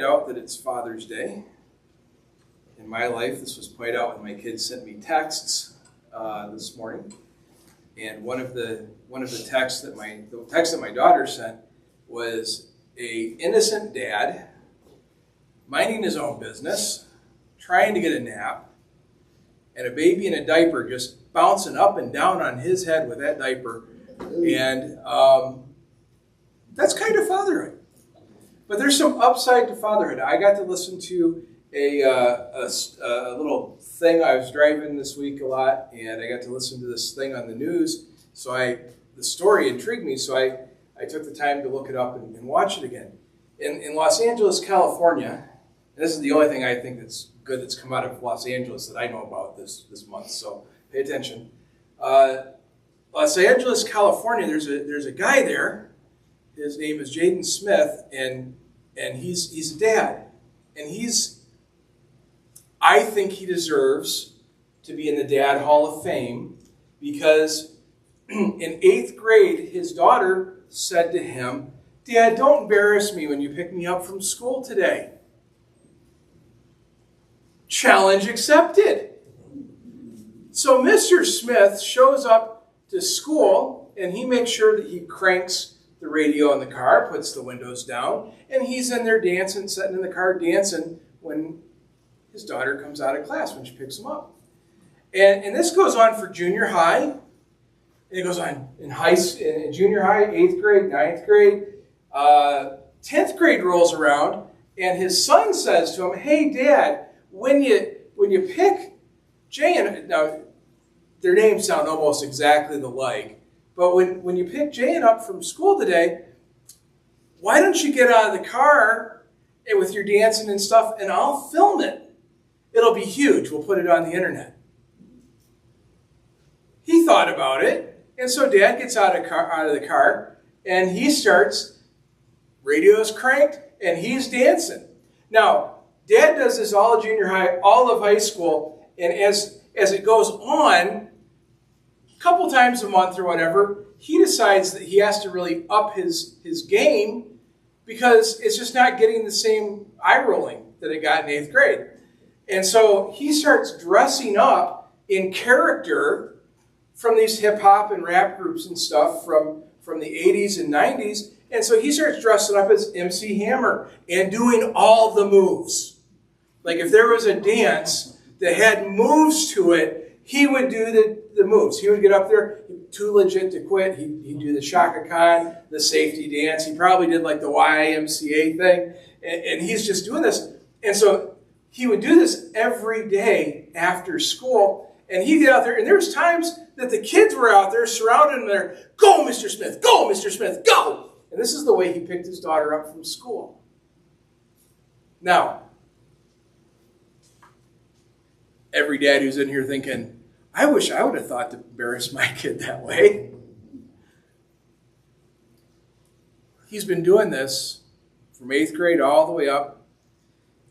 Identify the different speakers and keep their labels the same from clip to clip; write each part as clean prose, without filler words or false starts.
Speaker 1: Out that it's Father's Day. In my life, this was pointed out when my kids sent me texts this morning, and one of the texts that my daughter sent was a innocent dad minding his own business, trying to get a nap, and a baby in a diaper just bouncing up and down on his head with that diaper, and that's kind of fatherhood. But there's some upside to fatherhood. I got to listen to a little thing. I was driving this week a lot, and I got to listen to this thing on the news. So the story intrigued me, so I took the time to look it up and watch it again. In Los Angeles, California, and this is the only thing I think that's good that's come out of Los Angeles that I know about this month, so pay attention. Los Angeles, California, there's a guy there. His name is Jaden Smith, and he's a dad. And I think he deserves to be in the Dad Hall of Fame because in 8th grade, his daughter said to him, "Dad, don't embarrass me when you pick me up from school today." Challenge accepted. So Mr. Smith shows up to school, and he makes sure that he cranks the radio in the car, puts the windows down, and he's in there dancing, sitting in the car dancing when his daughter comes out of class, when she picks him up. And this goes on for junior high, and it goes on in junior high, 8th grade, 9th grade. 10th grade rolls around, and his son says to him, "Hey, Dad, when you pick Jay," and now their names sound almost exactly alike, but when you pick Jayan up from school today, why don't you get out of the car with your dancing and stuff, and I'll film it. It'll be huge. We'll put it on the internet. He thought about it, and so Dad gets out of the car, and he starts, radio's cranked, and he's dancing. Now, Dad does this all of junior high, all of high school, and as it goes on, a couple times a month or whatever, he decides that he has to really up his game because it's just not getting the same eye rolling that it got in 8th grade. And so he starts dressing up in character from these hip hop and rap groups and stuff from the 80s and 90s. And so he starts dressing up as MC Hammer and doing all the moves. Like if there was a dance that had moves to it, he would do the moves. He would get up there, too legit to quit. He'd do the Shaka Khan, the safety dance. He probably did like the YMCA thing. And he's just doing this. And so he would do this every day after school. And he'd get out there. And there was times that the kids were out there surrounding him there. "Go, Mr. Smith. Go, Mr. Smith. Go." And this is the way he picked his daughter up from school. Now, every dad who's in here thinking, "I wish I would have thought to embarrass my kid that way." He's been doing this from 8th grade all the way up.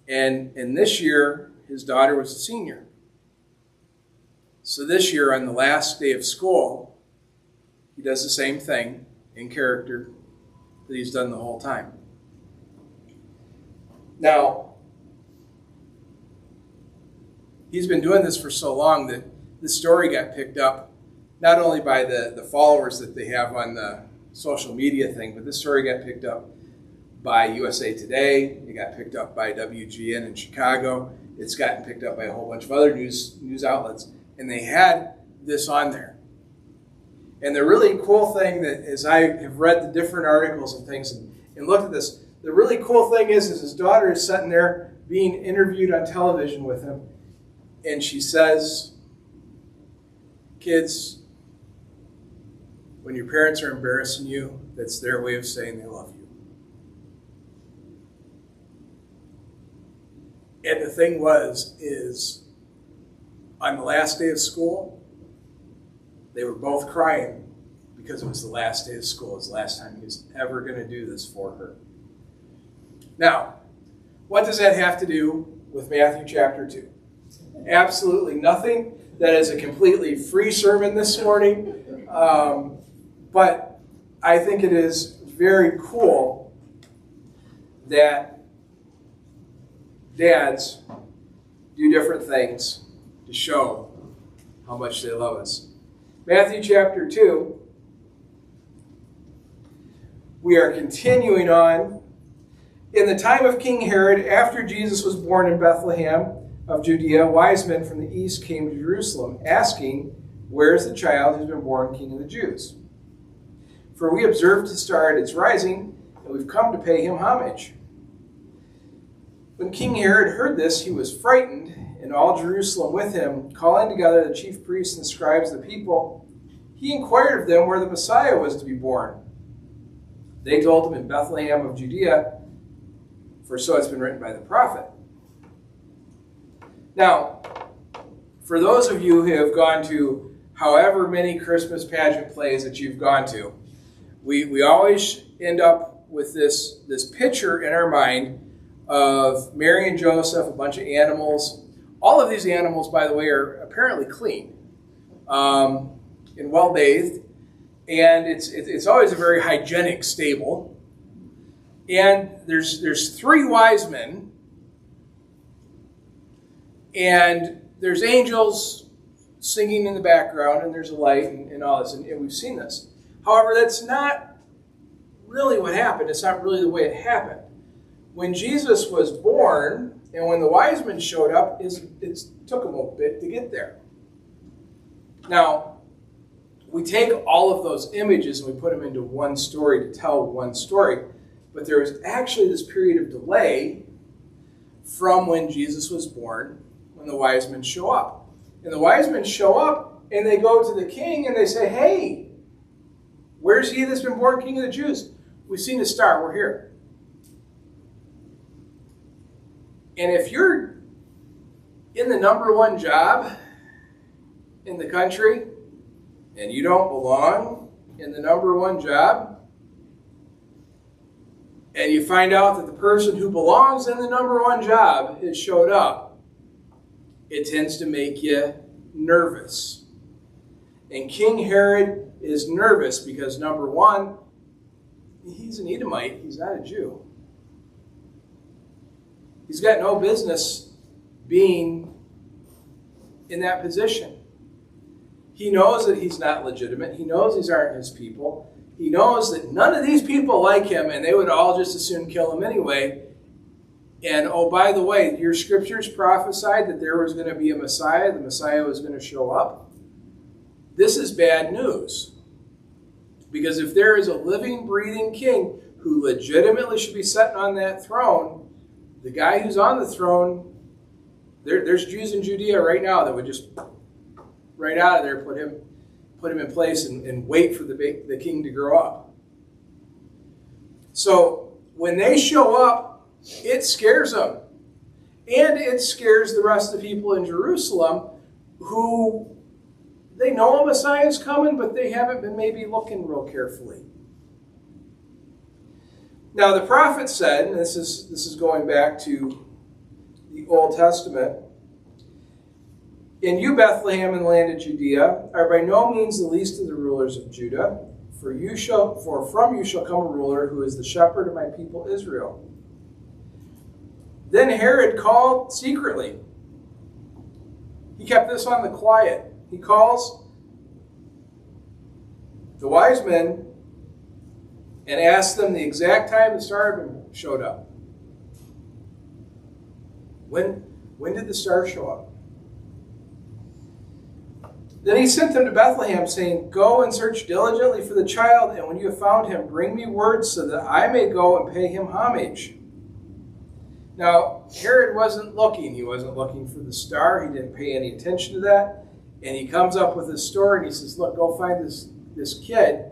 Speaker 1: And this year, his daughter was a senior. So this year, on the last day of school, he does the same thing in character that he's done the whole time. Now, he's been doing this for so long that the story got picked up not only by the followers that they have on the social media thing, but this story got picked up by USA Today. It got picked up by WGN in Chicago. It's gotten picked up by a whole bunch of other news outlets. And they had this on there. And the really cool thing that, as I have read the different articles and things and looked at this, the really cool thing is his daughter is sitting there being interviewed on television with him. And she says, "Kids, when your parents are embarrassing you, that's their way of saying they love you." And the thing is on the last day of school, they were both crying because it was the last day of school. It was the last time he was ever going to do this for her. Now, what does that have to do with Matthew chapter 2? Absolutely nothing. That is a completely free sermon this morning. But I think it is very cool that dads do different things to show how much they love us. Matthew chapter 2, we are continuing on. In the time of King Herod, after Jesus was born in Bethlehem of Judea, wise men from the east came to Jerusalem, asking, "Where is the child who has been born King of the Jews? For we observed his star at its rising, and we've come to pay him homage." When King Herod heard this, he was frightened, and all Jerusalem with him. Calling together the chief priests and scribes of the people, he inquired of them where the Messiah was to be born. They told him, "In Bethlehem of Judea, for so it's been written by the prophet." Now, for those of you who have gone to however many Christmas pageant plays that you've gone to, we always end up with this picture in our mind of Mary and Joseph, a bunch of animals. All of these animals, by the way, are apparently clean and well bathed, and it's always a very hygienic stable. And there's three wise men, and there's angels singing in the background, and there's a light and all this, and we've seen this. However, that's not really what happened. It's not really the way it happened. When Jesus was born, and when the wise men showed up, it took them a bit to get there. Now, we take all of those images and we put them into one story to tell one story, but there was actually this period of delay from when Jesus was born, when the wise men show up. And the wise men show up, and they go to the king, and they say, "Hey, where's he that's been born King of the Jews? We've seen the star, we're here." And if you're in the number one job in the country and you don't belong in the number one job, and you find out that the person who belongs in the number one job has showed up, it tends to make you nervous. And King Herod is nervous because, number one, he's an Edomite, he's not a Jew. He's got no business being in that position. He knows that he's not legitimate. He knows these aren't his people. He knows that none of these people like him, and they would all just as soon kill him anyway. And, oh, by the way, your scriptures prophesied that there was going to be a Messiah. The Messiah was going to show up. This is bad news. Because if there is a living, breathing king who legitimately should be sitting on that throne, the guy who's on the throne, there's Jews in Judea right now that would just right out of there put him in place and wait for the king to grow up. So when they show up, it scares them. And it scares the rest of the people in Jerusalem who, they know a Messiah is coming, but they haven't been maybe looking real carefully. Now the prophet said, and this is going back to the Old Testament, "And you, Bethlehem, in the land of Judea, are by no means the least of the rulers of Judah, for from you shall come a ruler who is the shepherd of my people Israel." Then Herod called secretly. He kept this on the quiet. He calls the wise men and asks them the exact time the star showed up. When did the star show up? Then he sent them to Bethlehem, saying, "Go and search diligently for the child, and when you have found him, bring me word so that I may go and pay him homage." Now, Herod wasn't looking. He wasn't looking for the star. He didn't pay any attention to that. And he comes up with this story, and he says, "Look, go find this kid,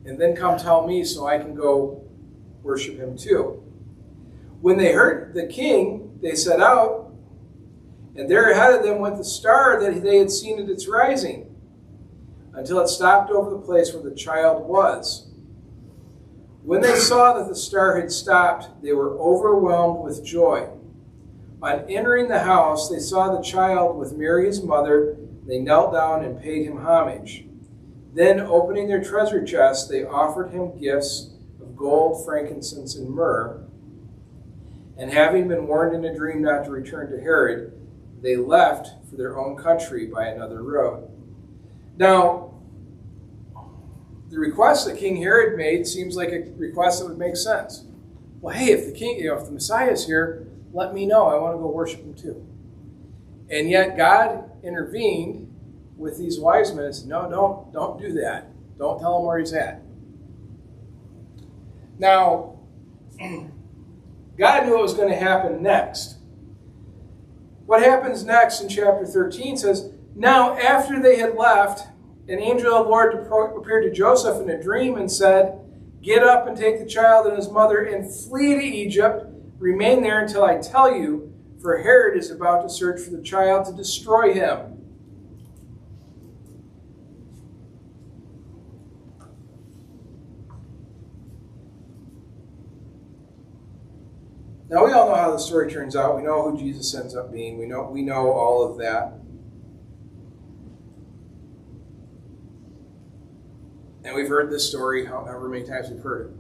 Speaker 1: and then come tell me so I can go worship him too." When they heard the king, they set out, and there ahead of them went the star that they had seen at its rising, until it stopped over the place where the child was. When they saw that the star had stopped, they were overwhelmed with joy. On entering the house, they saw the child with Mary his mother. They knelt down and paid him homage. Then, opening their treasure chests, they offered him gifts of gold, frankincense, and myrrh. And having been warned in a dream not to return to Herod, they left for their own country by another road. Now, the request that King Herod made seems like a request that would make sense. Well, hey, if the Messiah is here, let me know. I want to go worship him too. And yet God intervened with these wise men and said, no, don't do that. Don't tell him where he's at. Now, God knew what was going to happen next. What happens next in chapter 13 says, now after they had left, an angel of the Lord appeared to Joseph in a dream and said, get up and take the child and his mother and flee to Egypt. Remain there until I tell you, for Herod is about to search for the child to destroy him. Now we all know how the story turns out. We know who Jesus ends up being. We know all of that. And we've heard this story however many times we've heard it.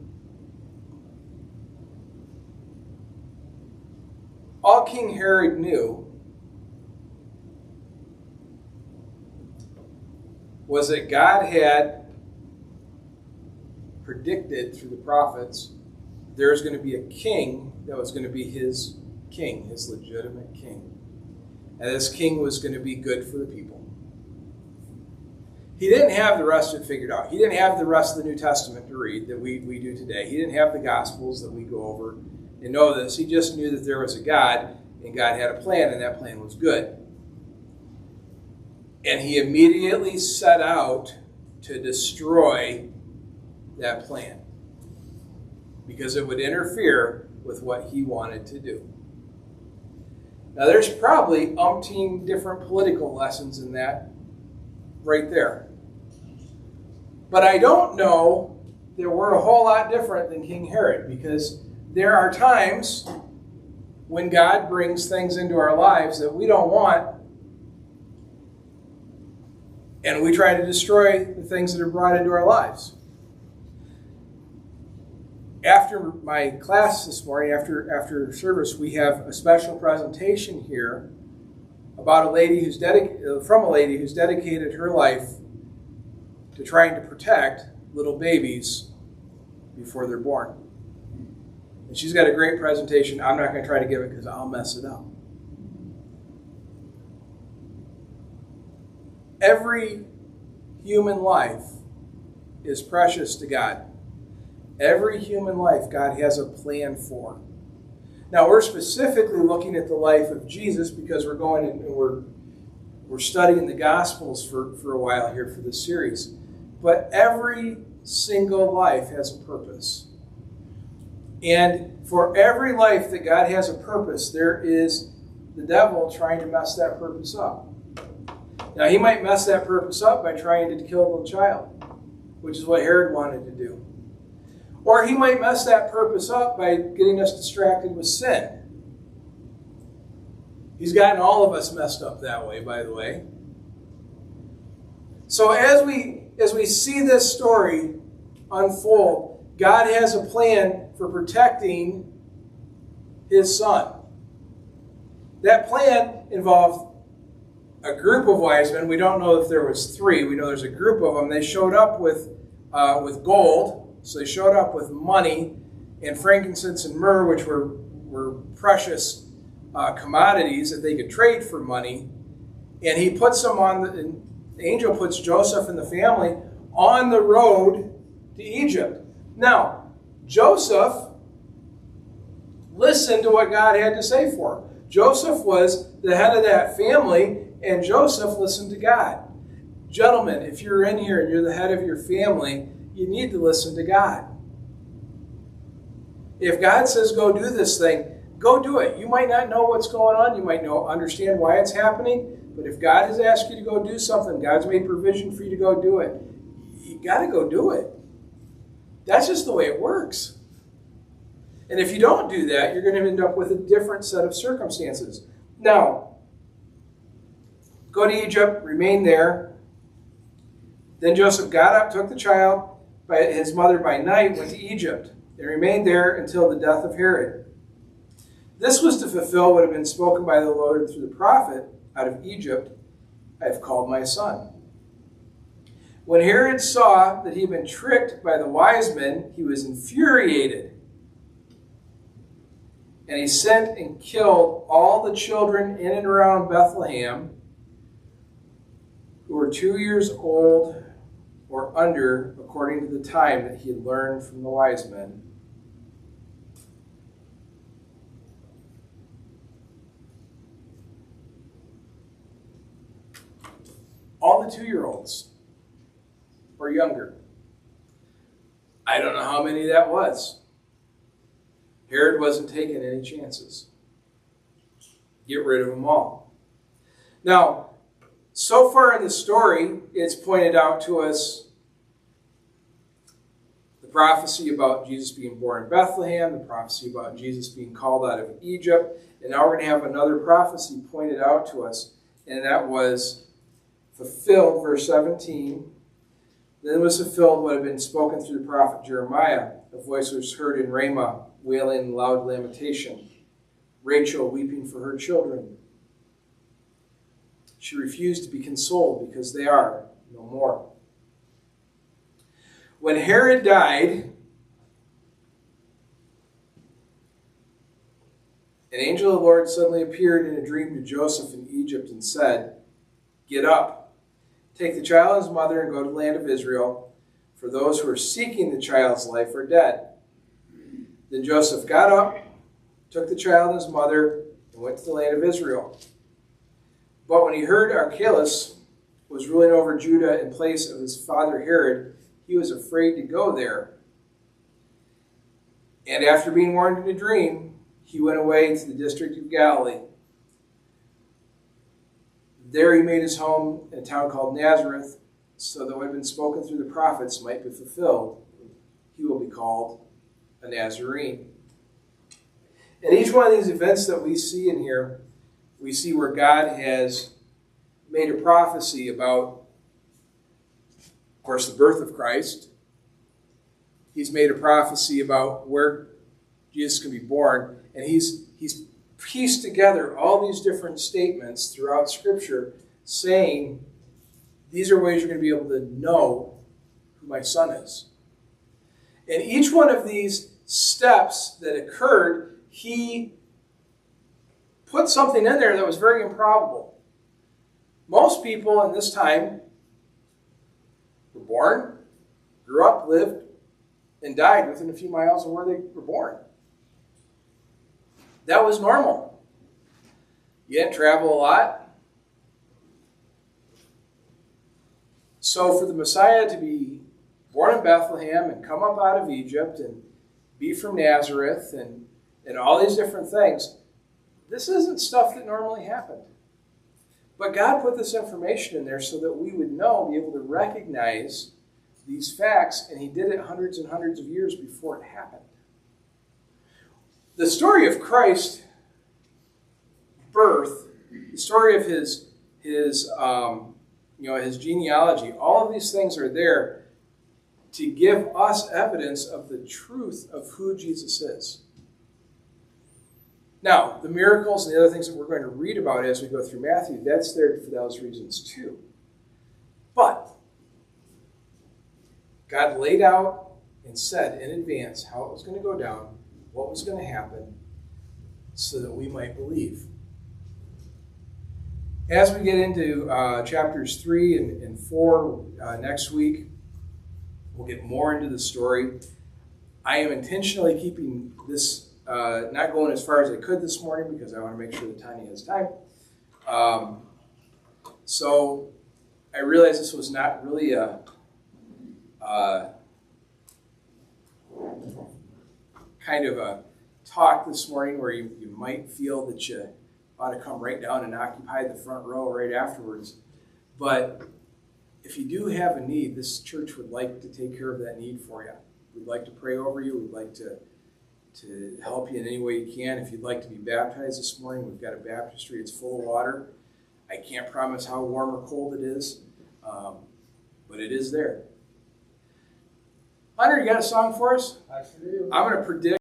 Speaker 1: All King Herod knew was that God had predicted through the prophets there was going to be a king that was going to be his king, his legitimate king. And this king was going to be good for the people. He didn't have the rest of it figured out. He didn't have the rest of the New Testament to read that we do today. He didn't have the Gospels that we go over and know this. He just knew that there was a God, and God had a plan, and that plan was good. And he immediately set out to destroy that plan because it would interfere with what he wanted to do. Now, there's probably umpteen different political lessons in that right there. But I don't know that we're a whole lot different than King Herod, because there are times when God brings things into our lives that we don't want, and we try to destroy the things that are brought into our lives. After my class this morning, after service, we have a special presentation here about a lady who's dedicated her life to trying to protect little babies before they're born. And she's got a great presentation. I'm not going to try to give it because I'll mess it up. Every human life is precious to God. Every human life God has a plan for. Now, we're specifically looking at the life of Jesus because we're going and we're studying the Gospels for a while here for this series. But every single life has a purpose. And for every life that God has a purpose, there is the devil trying to mess that purpose up. Now, he might mess that purpose up by trying to kill a little child, which is what Herod wanted to do. Or he might mess that purpose up by getting us distracted with sin. He's gotten all of us messed up that way, by the way. So as we see this story unfold, God has a plan for protecting his son. That plan involved a group of wise men. We don't know if there was three. We know there's a group of them. They showed up with gold. So they showed up with money and frankincense and myrrh, which were precious commodities that they could trade for money. And he puts them the angel puts Joseph and the family on the road to Egypt. Now, Joseph listened to what God had to say for him. Joseph was the head of that family, and Joseph listened to God. Gentlemen, if you're in here and you're the head of your family, you need to listen to God. If God says go do this thing, go do it. You might not know what's going on. You might understand why it's happening. But if God has asked you to go do something, God's made provision for you to go do it, you got to go do it. That's just the way it works. And if you don't do that, you're going to end up with a different set of circumstances. Now, go to Egypt, remain there. Then Joseph got up, took the child, his mother by night, went to Egypt, and remained there until the death of Herod. This was to fulfill what had been spoken by the Lord through the prophet, out of Egypt, I have called my son. When Herod saw that he had been tricked by the wise men, he was infuriated. And he sent and killed all the children in and around Bethlehem who were 2 years old or under, according to the time that he had learned from the wise men. All the 2-year-olds or younger. I don't know how many that was. Herod wasn't taking any chances. Get rid of them all. Now, so far in the story, it's pointed out to us the prophecy about Jesus being born in Bethlehem, the prophecy about Jesus being called out of Egypt, and now we're going to have another prophecy pointed out to us, and that was fulfilled, verse 17. Then was fulfilled what had been spoken through the prophet Jeremiah. A voice was heard in Ramah, wailing in loud lamentation, Rachel weeping for her children. She refused to be consoled because they are no more. When Herod died, an angel of the Lord suddenly appeared in a dream to Joseph in Egypt and said, "Get up, take the child and his mother and go to the land of Israel, for those who are seeking the child's life are dead." Then Joseph got up, took the child and his mother, and went to the land of Israel. But when he heard Archelaus was ruling over Judah in place of his father Herod, he was afraid to go there. And after being warned in a dream, he went away to the district of Galilee. There he made his home in a town called Nazareth, so that what had been spoken through the prophets might be fulfilled. He will be called a Nazarene. In each one of these events that we see in here, we see where God has made a prophecy about, of course, the birth of Christ. He's made a prophecy about where Jesus can be born, and he's pieced together all these different statements throughout Scripture saying, these are ways you're going to be able to know who my son is. And each one of these steps that occurred, he put something in there that was very improbable. Most people in this time were born, grew up, lived, and died within a few miles of where they were born. That was normal. You didn't travel a lot. So for the Messiah to be born in Bethlehem and come up out of Egypt and be from Nazareth and all these different things, this isn't stuff that normally happened. But God put this information in there so that we would know, be able to recognize these facts, and he did it hundreds and hundreds of years before it happened. The story of Christ's birth, the story of his genealogy, all of these things are there to give us evidence of the truth of who Jesus is. Now, the miracles and the other things that we're going to read about as we go through Matthew, that's there for those reasons too. But God laid out and said in advance how it was going to go down, what was going to happen, so that we might believe. As we get into chapters 3 and 4 next week, we'll get more into the story. I am intentionally keeping this not going as far as I could this morning because I want to make sure that Tanya has time. So I realized this was not really a kind of a talk this morning where you might feel that you ought to come right down and occupy the front row right afterwards. But if you do have a need, this church would like to take care of that need for you. We'd like to pray over you. We'd like to help you in any way you can. If you'd like to be baptized this morning, we've got a baptistry. It's full of water. I can't promise how warm or cold it is, but it is there. Hunter, you got a song for us?
Speaker 2: I sure do.
Speaker 1: I'm going to predict